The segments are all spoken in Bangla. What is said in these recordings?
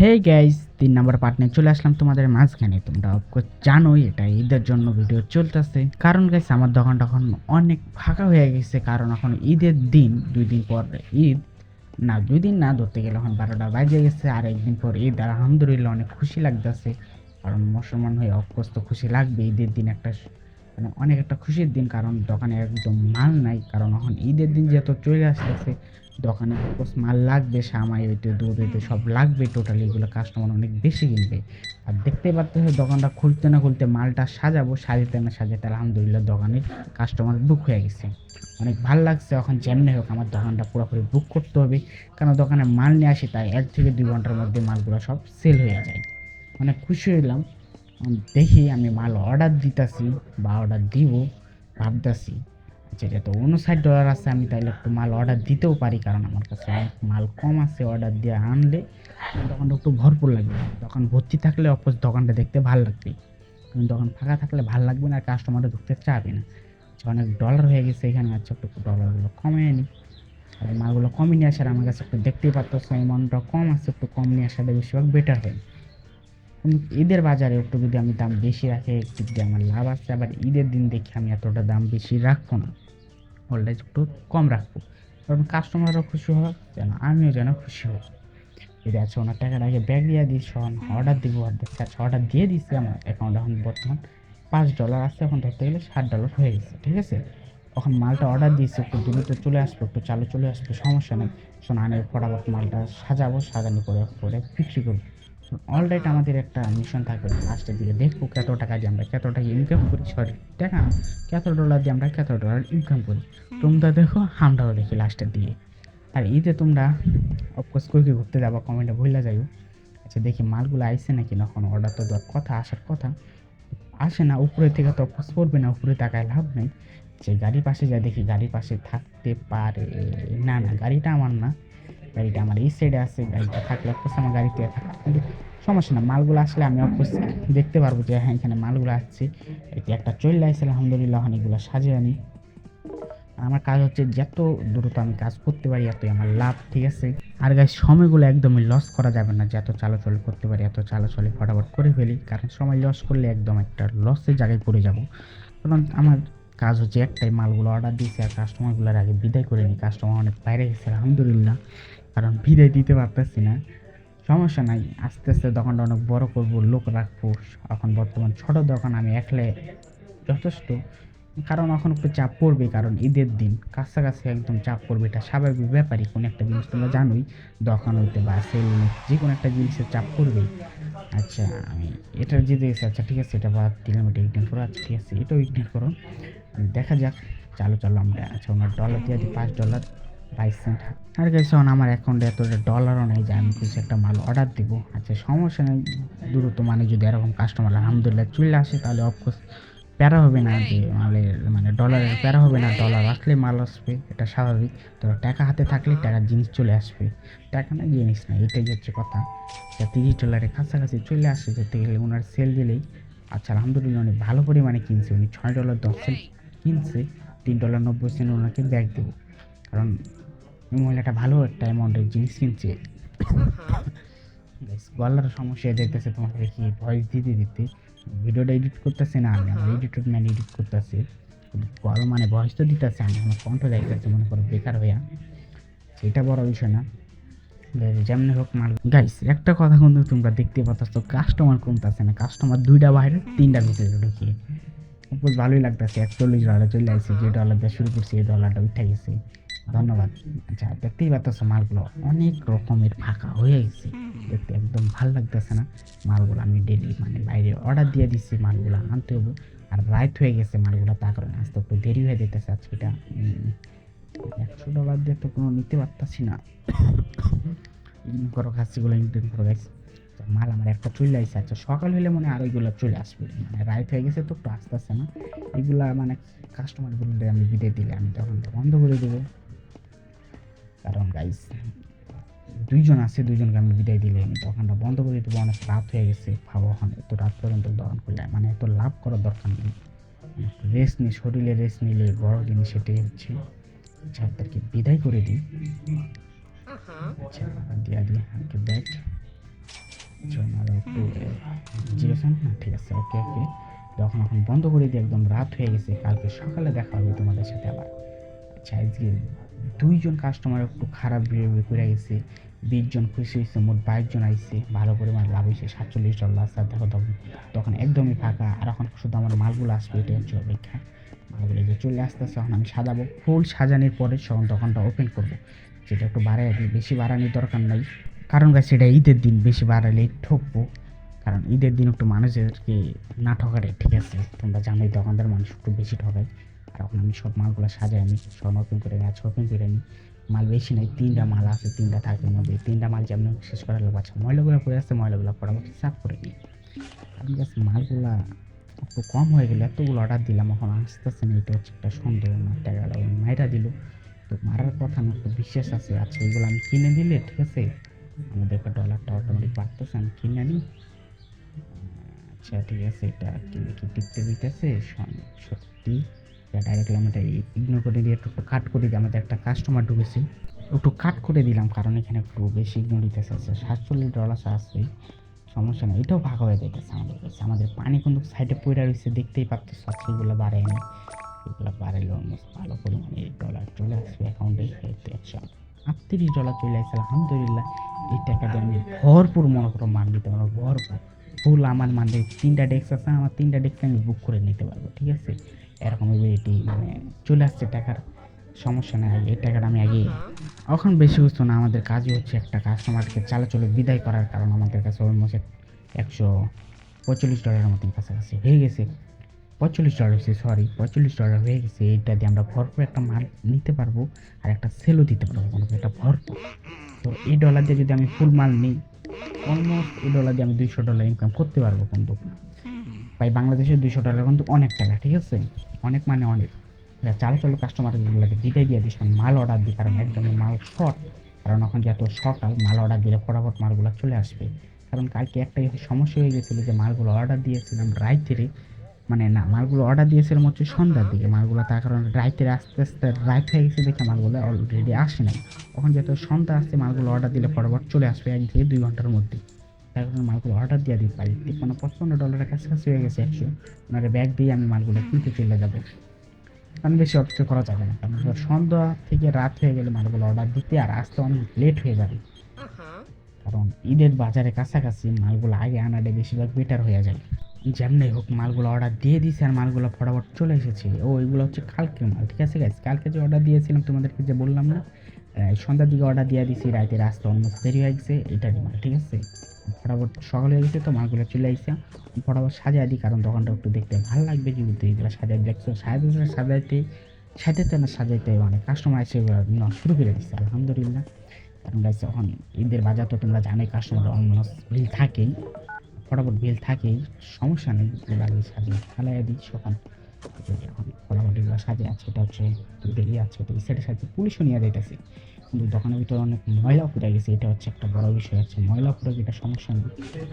হে গাইস, 3 নম্বর পার্ট নিয়ে চলে আসলাম তোমাদের মাঝখানে। তোমরা জানোই এটা ঈদের জন্য ভিডিও চলতেছে। কারণ গাইস আমার দোকানটা এখন অনেক ফাঁকা হয়ে গেছে, কারণ এখন ঈদের দিন, 2 দিন পর ঈদ। না 2 দিন না, ধরতে গেলে এখন 12টা বাজে গেছে, আর একদিন পর ঈদ। আর আলহামদুলিল্লাহ অনেক খুশি লাগতেছে, কারণ মুসলমান হয়ে অভ্যস্ত খুশি লাগবে। ঈদের দিন একটা মানে অনেক একটা খুশির দিন, কারণ দোকানে একদম মাল নাই। কারণ এখন ঈদের দিন যেহেতু চলে আসতেছে, দোকানে মাল লাগবে, সামাই হইতে দুধ হইতে সব লাগবে। টোটালি এগুলো কাস্টমার অনেক বেশি কিনবে। আর দেখতে পাচ্ছ দোকানটা খুলতে না খুলতে মালটা সাজাবো, সাজাতে না সাজাতে আলহামদুলিল্লাহ দোকানে কাস্টমার বুক হয়ে গেছে। অনেক ভালো লাগছে। এখন যেমনি হোক আমার দোকানটা পুরোপুরি বুক করতে হবে, কারণ দোকানে মাল নিয়ে আসি, তাই 1 থেকে 2 ঘন্টার মধ্যে মালগুলো সব সেল হয়ে যায়। অনেক খুশি হইলাম। দেখি আমি মাল অর্ডার দিতেছি বা অর্ডার দিব ভাবতেছি। যেটা তো $59 আছে, আমি তাইলে একটু মাল অর্ডার দিতেও পারি, কারণ আমার কাছে অনেক মাল কম আছে। অর্ডার দিয়ে আনলে দোকানটা একটু ভরপুর লাগবে। দোকান ভর্তি থাকলে অপোজ দোকানটা দেখতে ভালো লাগবে, কিন্তু দোকান ফাঁকা থাকলে ভালো লাগবে না, কাস্টমারও ঢুকতে চাবে না। অনেক ডলার হয়ে গেছে এখানে। আচ্ছা, একটু ডলারগুলো কমে আনি, আর মালগুলো কমই নিয়ে আসার আমার কাছে একটু দেখতেই পাচ্ছ অ্যামাউন্টটা কম আছে, একটু কম নিয়ে আসাটা বেশিরভাগ বেটার হয়। কিন্তু ঈদের বাজারে একটু যদি আমি দাম বেশি রাখি, একটু যদি আমার লাভ আছে, আবার ঈদের দিন দেখি আমি এতটা দাম বেশি রাখবো না, অলরেডি একটু কম রাখবো, কারণ কাস্টমারও খুশি হোক, যেন আমিও যেন খুশি হই। যদি আছে ওনার টাকাটাকে ব্যাগ দিয়ে দিই, অর্ডার দিব। আচ্ছা, অর্ডার দিয়ে দিচ্ছি। আমার অ্যাকাউন্টে এখন বর্তমান $5 আছে, এখন ধরতে গেলে $60 হয়ে গেছে। ঠিক আছে, এখন মালটা অর্ডার দিয়েছি, একটু দ্রুত চলে আসবে, একটু চালু চলে আসবে, সমস্যা নেই। আনে ফটাফট মালটা সাজাবো, সাজানো করে পরে বিক্রি করবো। অলরাইট আমাদের একটা মিশন থাকবে, লাস্টের দিকে দেখবো কত টাকা দিয়ে আমরা কত টাকা ইনকাম করি, সরি টাকা না, কত ডলার দিয়ে আমরা কত ডলার ইনকাম করি। তোমরা দেখো, আমরাও দেখি লাস্টের দিকে। আর ঈদে তোমরা অফকোর্স কই কই ঘুরতে যাবা কমেন্টে ভুলে যাইও। আচ্ছা, দেখি মালগুলো আইসে নাকি না। এখন অর্ডার তো দেওয়ার কথা, আসার কথা, আসে না। উপরে থেকে তো অফকোর্স পড়বে না, উপরে তাকায় লাভ নেই। যে গাড়ির পাশে যায়, দেখি গাড়ির পাশে থাকতে পারে। না না, গাড়িটা আমার না, গাড়িটা আমার এই সাইডে আছে। গাড়িটা থাকলে অফকোর্স আমার গাড়িতে থাকবে, কিন্তু সমস্যা না। মালগুলো আসলে আমি অফকোর্স দেখতে পারবো যে হ্যাঁ এখানে মালগুলো আসছে। এটি একটা চলে আসছে আলহামদুলিল্লাহ, অনেকগুলো সাজিয়ে আনি। আমার কাজ হচ্ছে যত দ্রুত আমি কাজ করতে পারি এতই আমার লাভ। ঠিক আছে, আর গাইস সময়গুলো একদমই লস করা যাবে না। যত চালাচল করতে পারি এত চালাচলে ফটাফট করে ফেলি, কারণ সময় লস করলে একদম একটা লসের জায়গায় পড়ে যাব। কারণ আমার কাজ হচ্ছে একটাই, মালগুলো অর্ডার দিয়েছি আর কাস্টমারগুলোর আগে বিদায় করে নিই। কাস্টমার অনেক বাইরে গেছে আলহামদুলিল্লাহ, কারণ বিদায় দিতে পারতেছি না। সমস্যা নাই, আস্তে আস্তে দোকানটা অনেক বড় করবো, লোক রাখবো। এখন বর্তমান ছোট দোকান, আমি একলে যথেষ্ট। কারণ এখন একটু চাপ পড়বে, কারণ ঈদের দিন কাছাকাছি একদম চাপ পড়বে, এটা স্বাভাবিক ব্যাপারই। কোনো একটা জিনিস তোমরা জানোই, দোকান হইতে বা সেলুনে যে কোনো একটা জিনিসের চাপ পড়বেই। আচ্ছা, আমি এটার যেতে গেছি। আচ্ছা ঠিক আছে, এটা বাদ দিলাম, এটা ইগনোর করো। আচ্ছা ঠিক আছে, এটাও ইগনোর করো। দেখা যাক, চালু আমরা। আচ্ছা, ওনার ডলার দিয়ে দিই, $5.22। আর গেছে আমার অ্যাকাউন্টে এতটা ডলারও নেই যে আমি কিছু একটা মাল অর্ডার দিব। আচ্ছা সমস্যা নেই, দ্রুত মানে যদি এরকম কাস্টমার আলহামদুলিল্লাহ চলে আসে, তাহলে অফকোর্স প্যারা হবে না, যে মালের মানে ডলারের প্যারা হবে না। ডলার আসলে মাল আসবে, এটা স্বাভাবিক। তো টাকা হাতে থাকলে টাকার জিনিস চলে আসবে, টাকা না জিনিস না, এটাই হচ্ছে কথা। $30 কাছাকাছি চলে আসে ধরতে গেলে ওনার সেল দিলেই। আচ্ছা আলহামদুলিল্লাহ অনেক ভালো পরিমাণে কিনছে উনি, $6.10 কিনছে। $3.90 ওনাকে ব্যাগ দেবো, কারণ এই মহিলাটা ভালো একটা অ্যামাউন্টের জিনিস কিনছে। গলার সমস্যা দেখতেছে, তোমাকে দেখি ভয়েস দিতে দিতে ভিডিওটা এডিট করতেছে না, আমি আমার এডিটর ম্যান এডিট করতেছে। গল মানে ভয়েস তো দিতেছে, আমি আমার কণ্ঠ যাইতেছে মনে করো বেকার হইয়া, সেটা বড় বিষয় না। যেমনি হোক মাল গাইস, একটা কথা কিন্তু তোমরা দেখতে পাচ্ছ, কাস্টমার কমতেছে না। কাস্টমার 2টা বাইরে 3টা ভিতরে ঢুকিয়ে উপর ভালোই লাগতেছে। $41 চলে আসছে, যে ডলার দিয়ে শুরু করছি এই ডলারটা উঠে গেছে। ধন্যবাদ। আচ্ছা দেখতেই পাচ্ছ মালগুলো অনেক রকমের ফাঁকা হয়ে গেছে, দেখতে একদম ভাল লাগতেছে না। মালগুলো আমি ডেলি মানে বাইরে অর্ডার দিয়ে দিচ্ছি, মালগুলো আনতে হবে। আর রাইট হয়ে গেছে মালগুলো, তা কারণে আসতে একটু দেরি হয়ে যেতেছে। আজকে এটা $100 দিয়ে তো কোনো নিতে পারতাছি না। ইগনোর করো, খাসিগুলো ইগনোর করো গাইস। মাল আমার একটা চলে আসছে। আচ্ছা সকাল হলে মনে আর ওইগুলো চলে আসবে, মানে রাইট হয়ে গেছে তো একটু আসতে আসছে না এগুলা। মানে কাস্টমারগুলো আমি বিদায় দিলে আমি তখন বন্ধ করে দেবো, কারণ গাইস 2জন আছে, 2জনকে আমি বিদায় দিলে আমি দোকানটা বন্ধ করে দেবো। অনেক রাত হয়ে গেছে, ভাবো এখন এত রাত পর্যন্ত দোকান খুললে মানে এত লাভ করার দরকার নেই। রেস্ট নিই, শরীরে রেস্ট নিলে বড় জিনিস সেটাই হচ্ছে। আচ্ছা তাদেরকে বিদায় করে দিই। আচ্ছা দিয়া দিয়ে আমাকে ব্যাগ পারতেছেন না? ঠিক আছে, ওকে ওকে। যখন এখন বন্ধ করে দিয়ে একদম রাত হয়ে গেছে, কালকে সকালে দেখা হবে তোমাদের সাথে আবার। আচ্ছা, আজকে 2 জন কাস্টমার একটু খারাপ বিহেভিয়ার করে গেছে, 20 জন খুশি হয়েছে, মোট 22 জন আইছে, ভালো পরিমাণ লাভ হয়েছে $47। আর দেখো তখন একদমই ফাঁকা, আর এখন শুধু আমার মালগুলো আসবে, এটা হচ্ছে অপেক্ষা। মালগুলো যে চলে আসতেছে, এখন আমি সাজাবো, ফুল সাজানোর পরে দোকানটা ওপেন করবো। সেটা একটু বাড়াই দিই, বেশি বাড়ানোর দরকার নাই, কারণ গাছ সেটা ঈদের দিন, বেশি বাড়ালে ঠকবো। কারণ ঈদের দিন একটু মানুষদেরকে না ঠকারে, ঠিক আছে? তোমরা জানোই দোকানদার মানুষ একটু বেশি ঠকায়। আর এখন আমি সব মালগুলো সাজাই, আমি সব ওপেন করে নিই, আজকে ওপেন করে নিই। মাল বেশি নাই, 3টা মাল আছে, 3টা থাকার মধ্যে 3টা মাল যেমন শেষ করা লাগবে। আচ্ছা, ময়লাগুলো পড়ে আসছে, ময়লাগুলো ফটাফট সাফ করে নিই। কারণ গাছ মালগুলা একটু কম হয়ে গেলে, এতগুলো অর্ডার দিলাম, এখন আসতেছে না, এটা হচ্ছে একটা সন্দেহ। না টাকাটা ওই মাইরা দিল, তো মারার কথা না, একটু বিশ্বাস আছে। আচ্ছা, এগুলো আমি কিনে দিলে, ঠিক আছে, আমাদের একটা ডলারটা অটোমেটিক বাড়তেছে, আমি কিনে নিই। আচ্ছা ঠিক আছে, এটা কি টিকতে দিতেছে সত্যি, ডাইরেক্টলি আমি এটা ইগনোর করে দিয়ে একটু কাট করে দিই। আমাদের একটা কাস্টমার ঢুকেছে, একটু কাট করে দিলাম, কারণ এখানে একটু বেশি ইগনোর দিতেছে। আচ্ছা, $47 আসছে, সমস্যা নেই, এটাও ভাগ হয়ে যাইতেছে আমাদের কাছে। আমাদের পানি কিন্তু সাইডে পড়ে রয়েছে, দেখতেই পাচ্ছ। আচ্ছা, এগুলো বাড়ায়নি, এগুলো বাড়াইলে অলমোস্ট ভালো পরিমাণে ডলার চলে আসবে অ্যাকাউন্টে। আচ্ছা, $38 চলে আসছে, আলহামদুলিল্লাহ। এই টাকা দিয়ে আমি ভরপুর মনে করো মাল নিতে পারবো, ভরপুর ফুল। আমার মানে 3টা ডেস্ক আছে, আমার 3টা ডেস্ক আমি বুক করে নিতে পারবো, ঠিক আছে? এরকম এটি মানে চলে আসছে টাকার, সমস্যা নেই। এই টাকাটা আমি আগে, এখন বেশি কিছু না, আমাদের কাজই হচ্ছে একটা কাস্টমারকে চালাচলে বিদায় করার। কারণ আমাদের কাছে অলমোস্ট $145 মতন কাছাকাছি হয়ে গেছে। $45 হয়েছে, সরি, $45 হয়ে গেছে। এইটা দিয়ে আমরা ভরপুর একটা মাল নিতে পারবো, আর একটা সেলও দিতে পারবো, কোনো একটা ভরপুর। তো এই ডলার দিয়ে যদি আমি ফুল মাল নিই, অলমোস্ট এই ডলার দিয়ে আমি $200 ইনকাম করতে পারবো। কিন্তু ভাই, বাংলাদেশের $200 কিন্তু অনেক টাকা, ঠিক আছে? অনেক মানে অনেক। চালু কাস্টমারগুলোকে দিতে দিয়ে দিস, মাল অর্ডার দিই, কারণ একদমই মাল শর্ট। কারণ এখন যত সকাল, মাল অর্ডার দিলে ফটাফট মালগুলো চলে আসবে। কারণ কালকে একটাই সমস্যা হয়ে গেছিলো, যে মালগুলো অর্ডার দিয়েছিলাম রাইতেরে, মানে না, মালগুলো অর্ডার দিয়েছিলাম হচ্ছে সন্ধ্যার দিকে, মালগুলো তার কারণে রাইতের আস্তে আস্তে রাইত হয়ে গেছে, দেখে মালগুলো অলরেডি আসে নাই। এখন যেহেতু সন্ধ্যা আসছে, মালগুলো অর্ডার দিলে ফটাফট চলে আসবে 1 থেকে 2 ঘন্টার মধ্যে। তার কারণে মালগুলো অর্ডার দিয়ে দিতে পারি। $55 কাছাকাছি হয়ে গেছে, 100 ওনারা ব্যাগ দিয়ে আমি মালগুলো কিনতে চলে যাবো। কারণ বেশি অপেক্ষা করা যাবে না, কারণ সন্ধ্যা থেকে রাত হয়ে গেলে মালগুলো অর্ডার দিতে আর আসতে অনেক লেট হয়ে যাবে। কারণ ঈদের বাজারে কাছাকাছি মালগুলো আগে আনালে বেশিরভাগ বেটার হয়ে যায়। যেমনি হোক মালগুলো অর্ডার দিয়ে দিয়েছি, আর মালগুলো ফটাফট চলে এসেছে। এগুলো হচ্ছে কালকের মাল, ঠিক আছে গাইস? কালকে যে অর্ডার দিয়েছিলাম তোমাদেরকে, যে বললাম না, সন্ধ্যার দিকে অর্ডার দিয়ে দিয়েছি, রাতে আসতে অলমোস্ট দেরি হয়ে গেছে, এটারই মাল, ঠিক আছে? ফটাফট সকাল হয়ে গেছে, তো মালগুলো চলে আসছে, ফটাফট সাজিয়ে দিই, কারণ দোকানটা একটু দেখতে ভালো লাগবে। যেহেতু এগুলো সাজাই দেখছো, সাজাইতে মানে কাস্টমার এসে শুরু করে দিচ্ছে, আলহামদুলিল্লাহ। কারণ গাইস, এখন ঈদের বাজার তো তোমরা জানোই, কাস্টমার অলমোস্ট ভিড় থাকেই, ফটাফট বিল থাকেই, সমস্যা নেই। লাগিয়ে সাজিয়ে ফালাই দিই সকাল। এখন ফটাফট এগুলো সাজে আছে, এটা হচ্ছে দেরি আছে, তো এই সাইডে সাজিয়ে পুলিশও নিয়ে যাইতেছে। কিন্তু দোকানের ভিতরে অনেক ময়লা ফুটে গেছে, এটা হচ্ছে একটা বড় বিষয়। আছে ময়লা ফুটে, এটা সমস্যা নেই,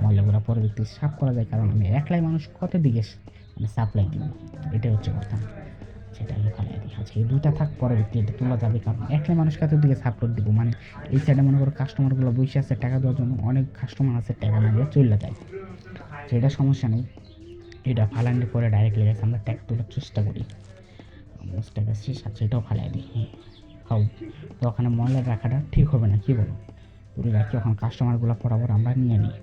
ময়লাগুলো পরবর্তী সাফ করা যায়। কারণ আমি একলাই মানুষ কত দিকে মানে সাপ্লাই দিব, এটা হচ্ছে কথা, সেটা আমি ফালাই দিই। আচ্ছা, এই 2টা থাক, পরবর্তী এটা তোলা যাবে, কারণ একলাই মানুষ কত দিকে সাপোর্ট দিব। মানে এই সাইডে মনে করো কাস্টমারগুলো বসে আছে টাকা দেওয়ার জন্য, অনেক কাস্টমার আছে টাকা না দিয়ে চলে যায়, সেটা সমস্যা নেই। এটা ফালানোর পরে ডাইরেক্টলি গেছে আমরা ট্যাগ তোলার চেষ্টা করি, টাকা শেষ আছে, এটাও ফালাই দিই। হাউ, তো ওখানে ময়লা রাখাটা ঠিক হবে না, কি বলো? তুলে রাখি, এখন কাস্টমারগুলো বরাবর আমরা নিয়ে নিই।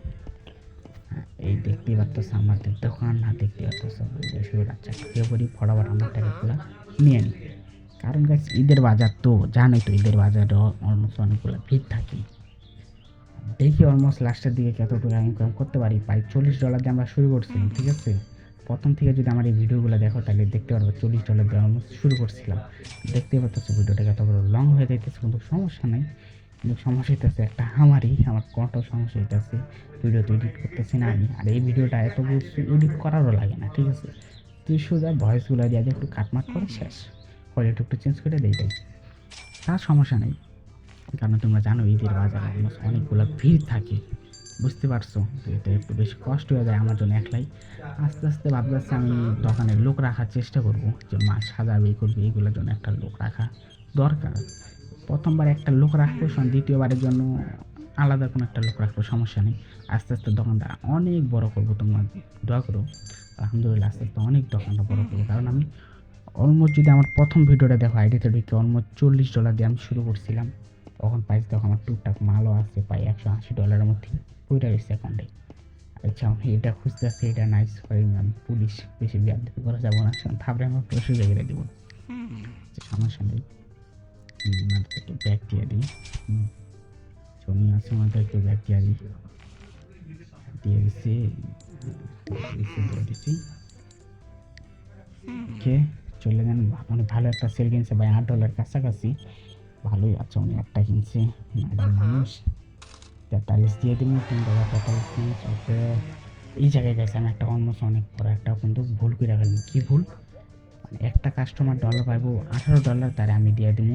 এই দেখতেই পাচ্ছ আমাদের দোকান, না দেখতে পাচ্ছ আচ্ছা, খেয়ে পড়ি, ফটাফট আমরা টাকাগুলো নিয়ে নিই। কারণ গাছ ঈদের বাজার তো জানোই, তো ঈদের বাজারে অলমোস্ট অনেকগুলো ভিড় থাকে। দেখি অলমোস্ট লাস্টের দিকে কতটুকু ইনকাম করতে পারি। প্রায় $40 দিয়ে আমরা শুরু করছিলাম, ঠিক আছে? প্রথম থেকে যদি আমার এই ভিডিওগুলো দেখো, তাহলে দেখতে পারবো $40 দিয়ে অলমোস্ট শুরু করছিলাম। দেখতে পাচ্ছ ভিডিওটা কত বড় লং হয়ে যাইতেছে, কিন্তু সমস্যা নেই। কিন্তু সমস্যা হইতেছে একটা, আমার কত সমস্যা হইতেছে, ভিডিও তো এডিট করতেছি না আমি। আর এই ভিডিওটা এত কিছু এডিট করারও লাগে না, ঠিক আছে? তুই সোজা ভয়েসগুলো দিয়ে একটু কাটমাট করে শেষ, কোয়ালিটি একটু চেঞ্জ করে দেই, তার সমস্যা নেই। কারণ তোমরা জানো ঈদের বাজারে অনেকগুলো ভিড় থাকে, বুঝতে পারছো? তো এটা একটু বেশি কষ্ট হয়ে যায় আমার জন্য একলাই। আস্তে আস্তে ভাবতেছি আমি দোকানে লোক রাখার চেষ্টা করব, যে মাছ সাজাবে করবে, এইগুলোর জন্য একটা লোক রাখা দরকার। প্রথমবার একটা লোক রাখবো, দ্বিতীয়বারের জন্য আলাদা কোনো একটা লোক রাখবো, সমস্যা নেই। আস্তে আস্তে দোকানটা অনেক বড় করবো, তোমরা দোয়া করো। আলহামদুলিল্লাহ আস্তে আস্তে অনেক দোকানটা বড় করবো, কারণ আমি অলমোস্ট যদি আমার প্রথম ভিডিওটা দেখো আইডিতে ঢুকে অলমোস্ট $40 দিয়ে আমি শুরু করছিলাম। তখন প্রাইস দেখো আমার টুকটাক মালও আছে, প্রায় $180 মধ্যে পইরা গেছে অ্যাকাউন্টে। আচ্ছা আমি এটা খুঁজতেছি, এটা নাইস হয় ম্যাম, পুলিশ বেশি বিয়াদবি করা যাবো না, থাপড়ে আমার সুযোগ করে দেবো, সমস্যা নেই। ওনাদেরকে একটু ব্যাগ দিয়ে দিই, জমি আছে ওনাদের একটু ব্যাগ দিয়ে দিই, দিয়ে দিচ্ছি, দিয়ে দিচ্ছি। ওকে চলে যান, উনি ভালো একটা সেল কিনছে ভাই, $8 কাছাকাছি, ভালোই আছে। উনি একটা কিনছে, ম্যাডাম মানুষ, 43 দিয়ে দিন, $3 ওকে। এই জায়গায় গেছে আমি একটা অলমোস্ট অনেক বড় একটা কিন্তু ভুল করে ফেললাম। কি ভুল? মানে একটা কাস্টমার ডলার পাইবো $18, তারে আমি দিয়ে দিব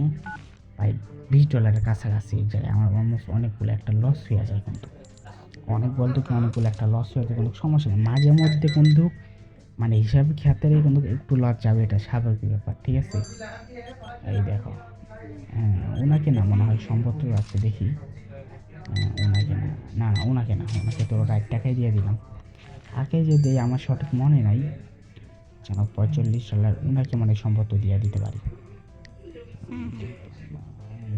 প্রায় $20 কাছাকাছি। এই জায়গায় আমার অলমোস্ট অনেকগুলো একটা লস হয়ে যায়, কিন্তু অনেক বলতো কি অনেকগুলো একটা লস হয়ে যায়, কিন্তু সমস্যা নেই, মাঝে মধ্যে কিন্তু মানে হিসাব ক্ষেত্রে কিন্তু একটু লস যাবে, এটা স্বাভাবিক ব্যাপার, ঠিক আছে। এই দেখো, হ্যাঁ ওনাকে না মনে হয় সম্পত্তি আছে, দেখি। ওনাকে না, না না ওনাকে না, ওনাকে তো রাইট টাকাই দিয়ে দিলাম। কাকে যে দেয় আমার সঠিক মনে নাই, যেন $45 ওনাকে মানে সম্পত্তি দিয়ে দিতে পারি।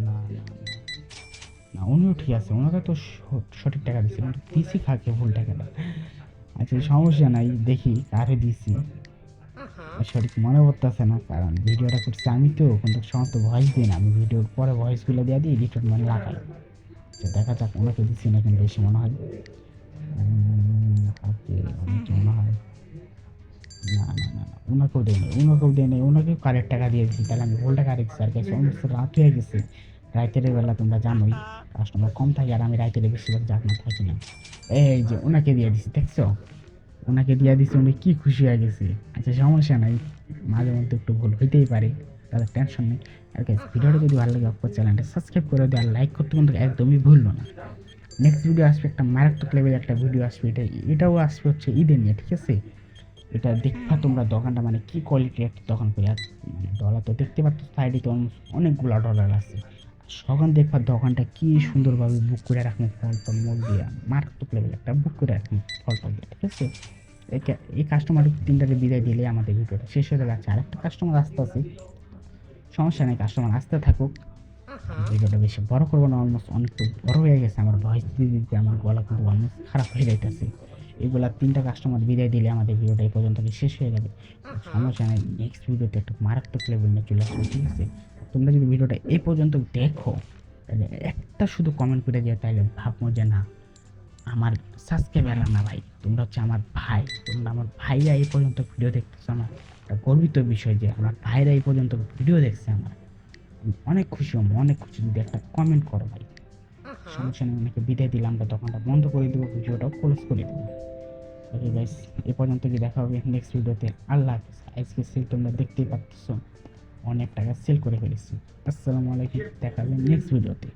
না না না, উনিও ঠিক আছে, ওনাকে তো সঠিক টাকা দিচ্ছি, কিন্তু দিছি কাকে ভুল টাকাটা। আচ্ছা সমস্যা নাই, দেখি কারে দিছি, সঠিক মনে পড়তেছে না, কারণ ভিডিওটা করছি আমি তো, কিন্তু সমস্ত ভয়েস দিই না, আমি ভিডিওর পরে ভয়েসগুলো দিয়ে দিই, এডিটর মানে লাগাই। তো দেখা যাক ওনাকে দিচ্ছি না, কিন্তু বেশি মনে হয় কাকে, ওনাকে মনে হয়, না না না না, ওনাকেও দেয় নেই, ওনাকেও দেয় নেই, ওনাকেও কারেক্ট টাকা দিয়ে দিচ্ছি, তাহলে আমি ভুল টাকা দিচ্ছি। আর গেছে সমস্ত রাত হয়ে গেছে, রাতের বেলা তোমরা জানোই কাস্টমার কম থাকে, আর আমি রাতের বেশিরভাগ জাগনা থাকি না। এই যে ওনাকে দিয়ে দিচ্ছি, দেখছো, ওনাকে দিয়ে দিচ্ছি, উনি কি খুশি হয়ে গেছে। আচ্ছা সমস্যা নাই, মাঝে মধ্যে একটু ভুল হইতেই পারে, তাদের টেনশন নেই। আর ভিডিওটা যদি ভালো লাগে অবশ্যই চ্যানেলটা সাবস্ক্রাইব করে দেওয়া, লাইক করতে কিন্তু একদমই ভুললো না। নেক্সট ভিডিও আসবে একটা মারাত্মক লেভেলের একটা ভিডিও আসবে, এটাও আসবে হচ্ছে ঈদের নিয়ে, ঠিক আছে। এটা দেখবা তোমরা দোকানটা মানে কি কোয়ালিটির একটা দোকান করে, মানে ডলার তো দেখতে পাচ্ছ সাইডে তো অনেকগুলো ডলার আছে। সকাল দেখবা দোকানটা কি সুন্দরভাবে বুক করে রাখবো, ফল টল মোল দিয়ে মারাত্মক লেভেল একটা বুক করে রাখবো ফল টল দিয়ে, ঠিক আছে। এই কাস্টমার 3টাকে বিদায় দিলে আমাদের ভিডিওটা শেষ হয়ে যাচ্ছে। আরেকটা কাস্টমার আসতে আছে, সমস্যা নেই, কাস্টমার আসতে থাকুক, ভিডিওটা বেশি বড় করবো না, অলমোস্ট অনেক বড় হয়ে গেছে, আমার ভয়েস দিতে দিতে আমার গলা কিন্তু অলমোস্ট খারাপ হয়ে যাইতেছে। এগুলা 3টা কাস্টমার বিদায় দিলে আমাদের ভিডিওটা এই পর্যন্ত শেষ হয়ে যাবে। সমস্যা নেই, নেক্সট ভিডিওতে একটা মারাত্মক লেভেল নিয়ে চলে আসবে, ঠিক আছে। তোমরা যদি ভিডিওটা এই পর্যন্ত দেখো, তাহলে একটা শুধু কমেন্ট করে দিও, তাহলে ভাববো যে না আমার সাবস্ক্রাইবার না ভাই, তোমরা হচ্ছে আমার ভাই, তোমরা আমার ভাইরা এই পর্যন্ত ভিডিও দেখতেছো, আমার একটা গর্বিত বিষয় যে আমার ভাইরা এই পর্যন্ত ভিডিও দেখছে। আমার অনেক খুশি হবো, অনেক খুশি যদি একটা কমেন্ট করো ভাই। সমস্যা নেই, অনেকে বিদায় দিলাম, আমরা দোকানটা বন্ধ করে দেবো, ভিডিওটাও ক্লোজ করে দেবো। ওকে গাইস, এ পর্যন্ত কি দেখা হবে নেক্সট ভিডিওতে। আল্লাহ হাফিজ। আজকে সেল তোমরা দেখতেই পাচ্ছ, অনেক টাকা সেল করে ফেলেছি। আসসালামু আলাইকুম, দেখা হবে নেক্সট ভিডিওতে।